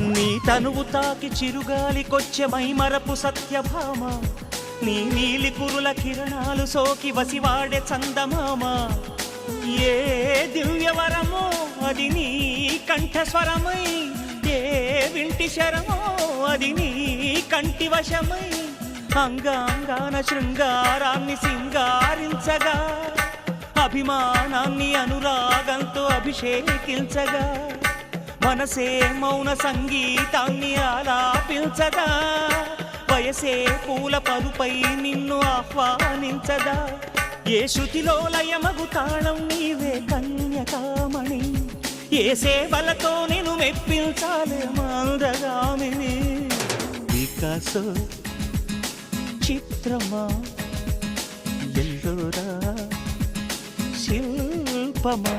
నీ తనువు తాకి చిరుగాలికొచ్చే మైమరపు సత్యభామ, నీ నీలి కురుల కిరణాలు సోకి వసివాడే చందమామ. ఏ దివ్యవరమో అది నీ కంఠస్వరమై, ఏ వింటి శరమో అది నీ కంటి వశమై, అంగాంగాన శృంగారాన్ని సింగారించగా, అభిమానాన్ని అనురాగంతో అభిషేకించగా, మనసే మౌన సంగీతాన్ని ఆలాపించదా, వయసే పూల పరుపై నిన్ను ఆహ్వానించదా. ఏ శృతిలో లయమగు తాళం నీవే కన్యకామణి, ఏ సేవలతో నేను మెప్పించాలే మందగామిని. వికాసో చిత్రమా ఎల్లోరా శిల్పమా.